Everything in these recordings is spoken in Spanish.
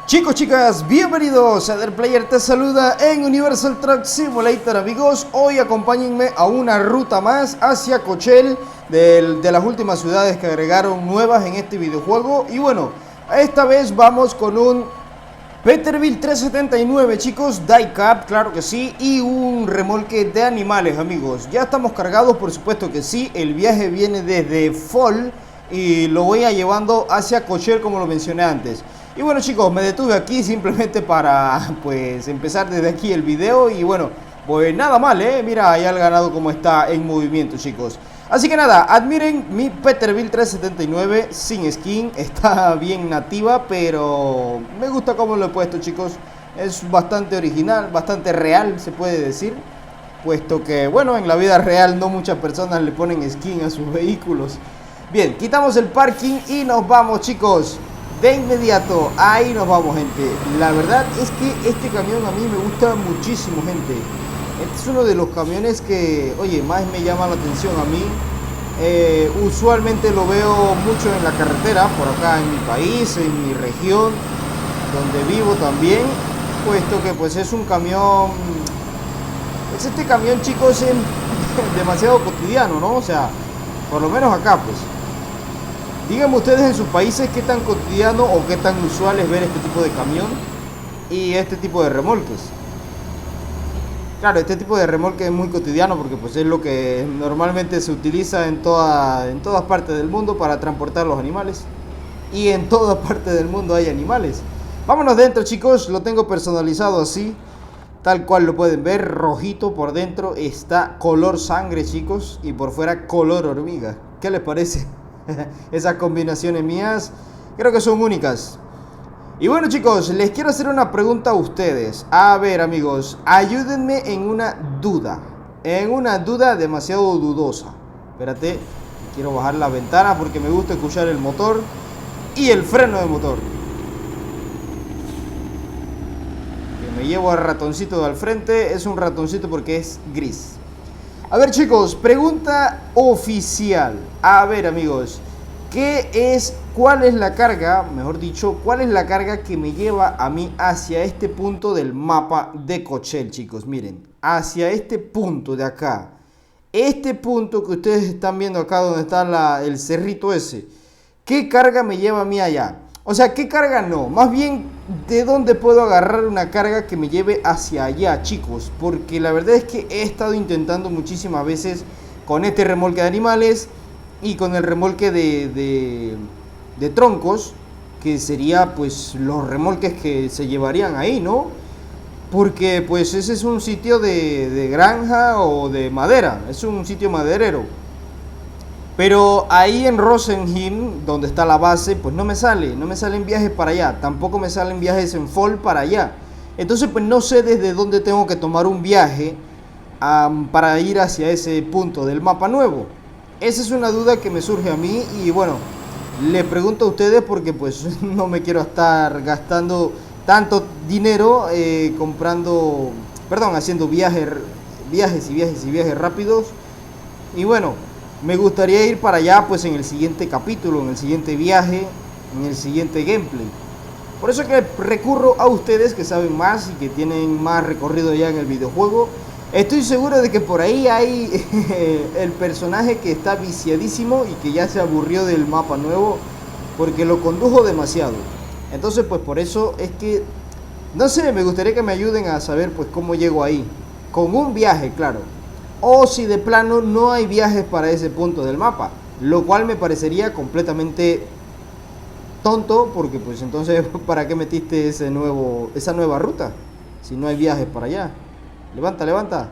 Chicos, chicas, bienvenidos a Der Player te saluda en Universal Truck Simulator, amigos. Hoy acompáñenme a una ruta más hacia Cochelle, de las últimas ciudades que agregaron nuevas en este videojuego. Y bueno, esta vez vamos con un Peterbilt 379, chicos, diecap, claro que sí, y un remolque de animales, amigos. Ya estamos cargados, por supuesto que sí. El viaje viene desde Fall y lo voy a llevando hacia Cochelle, como lo mencioné antes. Y bueno, chicos, me detuve aquí simplemente para pues empezar desde aquí el video. Y bueno, pues nada mal, mira ya el ganado como está en movimiento, chicos. Así que nada, admiren mi Peterbilt 379 sin skin. Está bien nativa, pero me gusta cómo lo he puesto, chicos. Es bastante original, bastante real, se puede decir, puesto que, bueno, en la vida real no muchas personas le ponen skin a sus vehículos. Bien, quitamos el parking y nos vamos, chicos, de inmediato. Ahí nos vamos, gente. La verdad es que este camión a mí me gusta muchísimo, gente. Este es uno de los camiones que, oye, más me llama la atención a mí. Usualmente lo veo mucho en la carretera, por acá en mi país, en mi región, donde vivo también, puesto que pues es un camión, pues este camión, chicos, es demasiado cotidiano, ¿no? O sea, por lo menos acá, pues. Díganme ustedes en sus países qué tan cotidiano o qué tan usual es ver este tipo de camión y este tipo de remolques. Claro, este tipo de remolque es muy cotidiano porque pues es lo que normalmente se utiliza en todas partes del mundo para transportar los animales. Y en toda parte del mundo hay animales. Vámonos dentro, chicos. Lo tengo personalizado así, tal cual lo pueden ver. Rojito por dentro, está color sangre, chicos, y por fuera color hormiga. ¿Qué les parece? Esas combinaciones mías creo que son únicas. Y bueno, chicos, les quiero hacer una pregunta a ustedes. A ver, amigos, ayúdenme en una duda. En una duda demasiado dudosa. Espérate, quiero bajar la ventana porque me gusta escuchar el motor y el freno de motor. Que me llevo al ratoncito de al frente. Es un ratoncito porque es gris. A ver, chicos, pregunta oficial. A ver, amigos, ¿cuál es la carga, mejor dicho, cuál es la carga que me lleva a mí hacia este punto del mapa de Cochelle, chicos? Miren, hacia este punto de acá. Este punto que ustedes están viendo acá donde está el cerrito ese. ¿Qué carga me lleva a mí allá? O sea, ¿qué carga no? Más bien, ¿de dónde puedo agarrar una carga que me lleve hacia allá, chicos? Porque la verdad es que he estado intentando muchísimas veces con este remolque de animales y con el remolque de troncos, que sería pues los remolques que se llevarían ahí, ¿no? Porque pues ese es un sitio de granja o de madera, es un sitio maderero. Pero ahí en Rosenheim, donde está la base, pues no me salen viajes para allá. Tampoco me salen viajes en Fall para allá. Entonces pues no sé desde dónde tengo que tomar un viaje para ir hacia ese punto del mapa nuevo. Esa es una duda que me surge a mí y bueno, le pregunto a ustedes porque pues no me quiero estar gastando tanto dinero haciendo viajes rápidos. Y bueno, me gustaría ir para allá pues en el siguiente capítulo, en el siguiente viaje, en el siguiente gameplay. Por eso que recurro a ustedes que saben más y que tienen más recorrido ya en el videojuego. Estoy seguro de que por ahí hay el personaje que está viciadísimo y que ya se aburrió del mapa nuevo porque lo condujo demasiado. Entonces pues por eso es que, no sé, me gustaría que me ayuden a saber pues cómo llego ahí. Con un viaje, claro. O si de plano no hay viajes para ese punto del mapa, lo cual me parecería completamente tonto, porque pues entonces ¿para qué metiste esa nueva ruta si no hay viajes para allá? Levanta.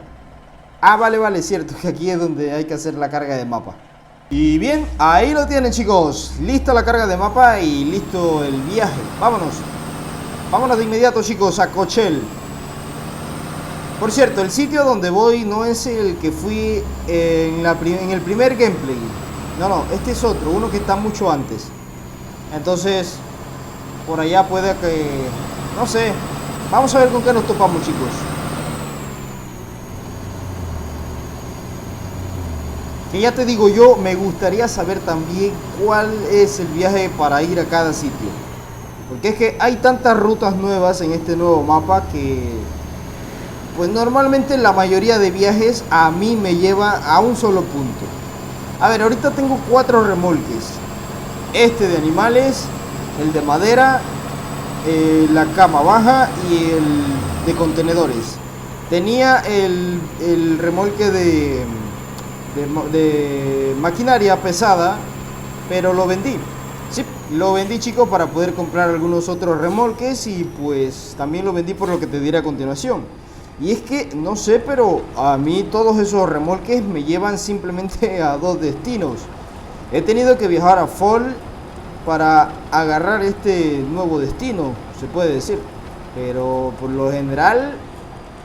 Ah, vale, cierto que aquí es donde hay que hacer la carga de mapa. Y bien, ahí lo tienen, chicos. Lista la carga de mapa y listo el viaje. Vámonos de inmediato, chicos, a Cochelle. Por cierto, el sitio donde voy no es el que fui en el primer gameplay. No, este es otro, uno que está mucho antes. Entonces, por allá puede que, no sé. Vamos a ver con qué nos topamos, chicos. Que ya te digo yo, me gustaría saber también cuál es el viaje para ir a cada sitio. Porque es que hay tantas rutas nuevas en este nuevo mapa que pues normalmente la mayoría de viajes a mí me lleva a un solo punto. A ver, ahorita tengo 4 remolques. Este de animales, el de madera, la cama baja y el de contenedores. Tenía el remolque de maquinaria pesada, pero lo vendí. Sí, lo vendí, chicos, para poder comprar algunos otros remolques y pues también lo vendí por lo que te diré a continuación. Y es que, no sé, pero a mí todos esos remolques me llevan simplemente a 2 destinos. He tenido que viajar a Fall para agarrar este nuevo destino, se puede decir. Pero por lo general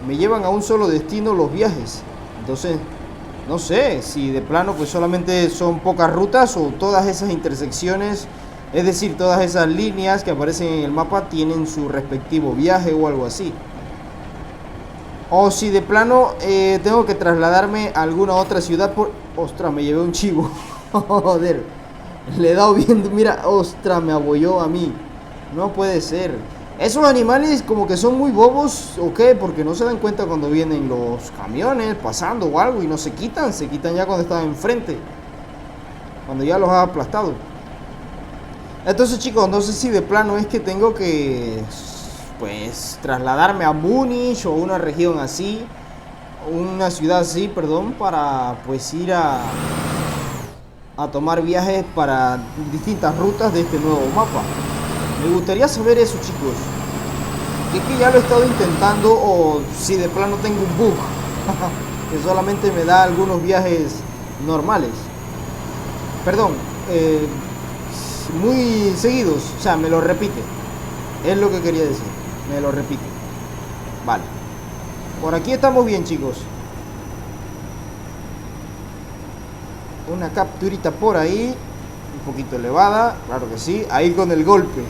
me llevan a un solo destino los viajes. Entonces, no sé si de plano pues solamente son pocas rutas o todas esas intersecciones, es decir, todas esas líneas que aparecen en el mapa tienen su respectivo viaje o algo así. O si de plano tengo que trasladarme a alguna otra ciudad por... Ostras, me llevé un chivo. Joder. Le he dado bien... Mira, ostras, me abolló a mí. No puede ser. Esos animales como que son muy bobos, ¿o qué? Porque no se dan cuenta cuando vienen los camiones pasando o algo y no se quitan. Se quitan ya cuando están enfrente. Cuando ya los ha aplastado. Entonces, chicos, no sé si de plano es que tengo que... pues trasladarme a Múnich o una región así, una ciudad así, perdón, para pues ir a tomar viajes para distintas rutas de este nuevo mapa. Me gustaría saber eso, chicos. Es que ya lo he estado intentando, o si de plano tengo un bug que solamente me da algunos viajes normales. Perdón, muy seguidos, o sea, me lo repite. Es lo que quería decir. Me lo repite. Vale. Por aquí estamos bien, chicos. Una capturita por ahí. Un poquito elevada. Claro que sí. Ahí con el golpe.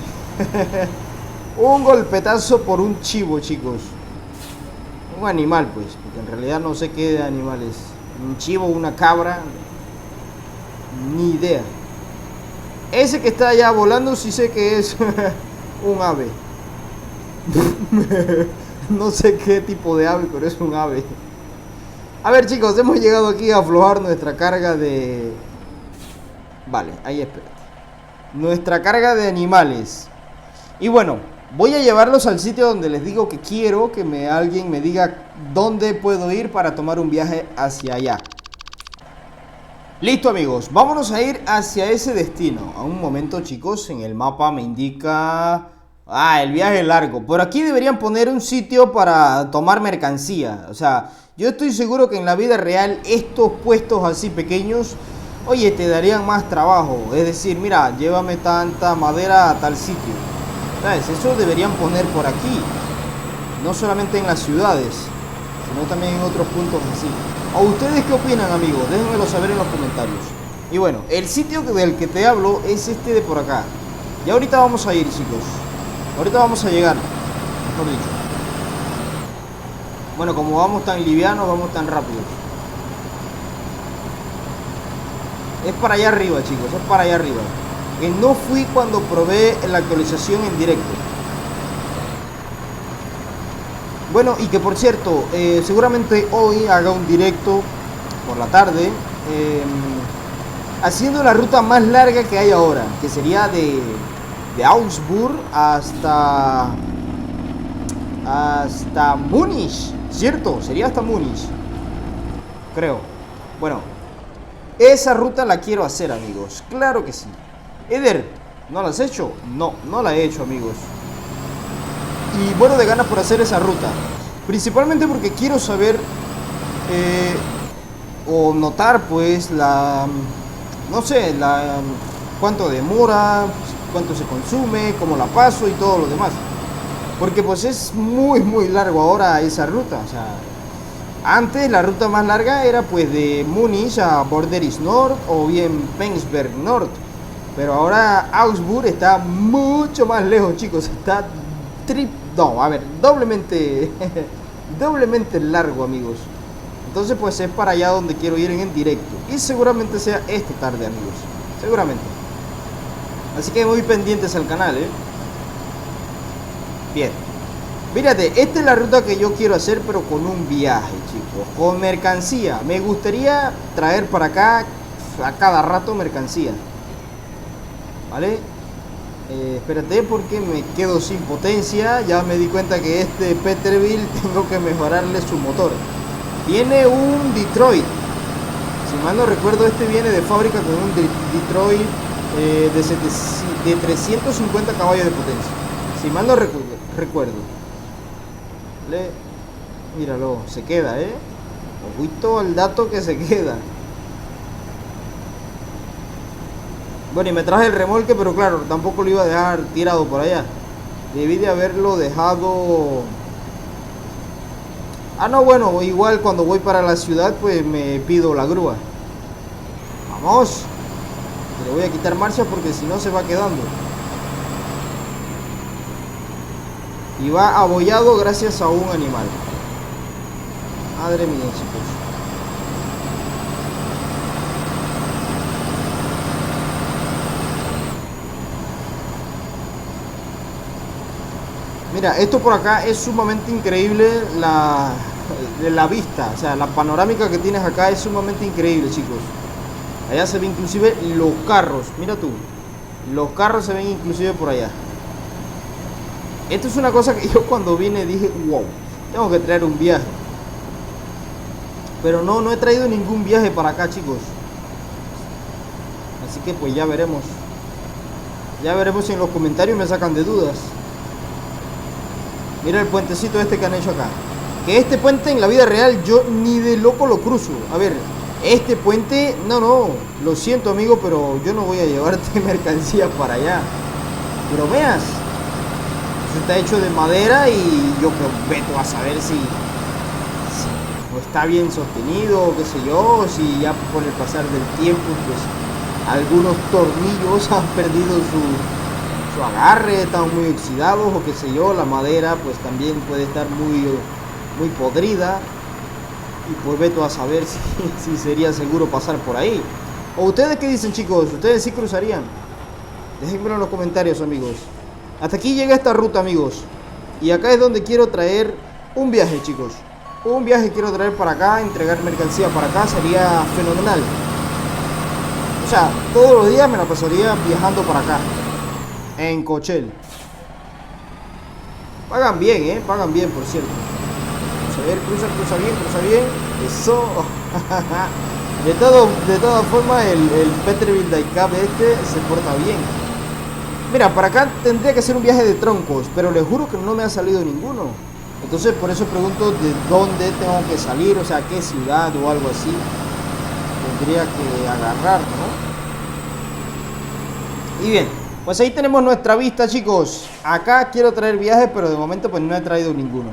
Un golpetazo por un chivo, chicos. Un animal, pues. Porque en realidad no sé qué de animal es. Un chivo, una cabra. Ni idea. Ese que está allá volando sí sé que es un ave. No sé qué tipo de ave, pero es un ave. A ver, chicos, hemos llegado aquí a aflojar nuestra carga de... Vale, ahí espérate. Nuestra carga de animales. Y bueno, voy a llevarlos al sitio donde les digo que quiero que alguien me diga dónde puedo ir para tomar un viaje hacia allá. Listo, amigos, vámonos a ir hacia ese destino. A un momento, chicos, en el mapa me indica... el viaje largo. Por aquí deberían poner un sitio para tomar mercancía. O sea, yo estoy seguro que en la vida real estos puestos así pequeños, oye, te darían más trabajo. Es decir, mira, llévame tanta madera a tal sitio. ¿Sabes? Eso deberían poner por aquí. No solamente en las ciudades, sino también en otros puntos así. ¿O ustedes qué opinan, amigos? Déjenmelo saber en los comentarios. Y bueno, el sitio del que te hablo es este de por acá. Y ahorita vamos a ir, chicos. Ahorita vamos a llegar, mejor dicho. Bueno, como vamos tan livianos, vamos tan rápidos. Es para allá arriba, chicos, es para allá arriba. Que no fui cuando probé la actualización en directo. Bueno, y que por cierto, seguramente hoy haga un directo por la tarde, haciendo la ruta más larga que hay ahora, que sería de Augsburg hasta Múnich, ¿cierto? Sería hasta Múnich, creo. Bueno, esa ruta la quiero hacer, amigos, claro que sí. Eder, ¿no la has hecho? No, no la he hecho, amigos. Y bueno, de ganas por hacer esa ruta, principalmente porque quiero saber o notar pues no sé, cuánto demora, cuánto se consume, cómo la paso y todo lo demás. Porque pues es muy largo ahora esa ruta. O sea, antes la ruta más larga era pues de Múnich a Borderis Nord o bien Penzberg Nord. Pero ahora Augsburg está mucho más lejos, chicos. Está doblemente doblemente largo, amigos. Entonces pues es para allá donde quiero ir en el directo. Y seguramente sea esta tarde, amigos. Seguramente. Así que muy pendientes al canal, Bien. Mírate, esta es la ruta que yo quiero hacer, pero con un viaje, chicos. Con mercancía. Me gustaría traer para acá a cada rato mercancía. ¿Vale? Espérate porque me quedo sin potencia. Ya me di cuenta que este Peterbilt tengo que mejorarle su motor. Tiene un Detroit. Si mal no recuerdo, este viene de fábrica con un Detroit de 350 caballos de potencia. Si mal no recuerdo. Míralo, se queda, ojito al dato que se queda. Bueno, y me traje el remolque, pero claro, tampoco lo iba a dejar tirado por allá. Debí de haberlo dejado... Ah, no, bueno, igual cuando voy para la ciudad, pues me pido la grúa. Vamos. Le voy a quitar marcha porque si no se va quedando. Y va abollado gracias a un animal. Madre mía, chicos. Mira, esto por acá es sumamente increíble, la vista, o sea, la panorámica que tienes acá es sumamente increíble, chicos. Allá se ven inclusive los carros, mira tú, los carros se ven inclusive por allá. Esto es una cosa que yo cuando vine dije, wow, tengo que traer un viaje. Pero no he traído ningún viaje para acá, chicos. Así que pues ya veremos. Ya veremos si en los comentarios me sacan de dudas. Mira el puentecito este que han hecho acá. Que este puente en la vida real yo ni de loco lo cruzo. A ver, este puente, no, lo siento amigo, pero yo no voy a llevarte mercancía para allá. Pero veas, está hecho de madera y yo que veto a saber si no está bien sostenido o qué sé yo, si ya por el pasar del tiempo pues algunos tornillos han perdido su agarre, están muy oxidados o qué sé yo, la madera pues también puede estar muy podrida y pues veto a saber si sería seguro pasar por ahí. ¿O ustedes qué dicen, chicos? ¿Ustedes sí cruzarían? Déjenmelo en los comentarios, amigos. Hasta aquí llega esta ruta, amigos. Y acá es donde quiero traer un viaje, chicos. Un viaje quiero traer para acá, entregar mercancía para acá, sería fenomenal. O sea, todos los días me la pasaría viajando para acá, en Cochel. Pagan bien, pagan bien, por cierto. Vamos a ver, cruza bien. Eso. De todas formas, el Peterbilt Diecab este se porta bien. Mira, para acá tendría que ser un viaje de troncos, pero les juro que no me ha salido ninguno. Entonces por eso pregunto de dónde tengo que salir, o sea, qué ciudad o algo así tendría que agarrar, ¿no? Y bien, pues ahí tenemos nuestra vista, chicos. Acá quiero traer viajes, pero de momento pues no he traído ninguno.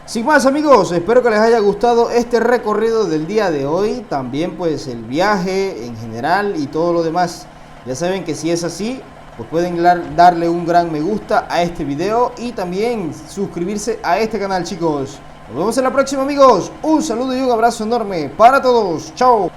Sin más, amigos, espero que les haya gustado este recorrido del día de hoy. También pues el viaje en general y todo lo demás. Ya saben que si es así, pues pueden darle un gran me gusta a este video y también suscribirse a este canal, chicos. Nos vemos en la próxima, amigos. Un saludo y un abrazo enorme para todos. Chao.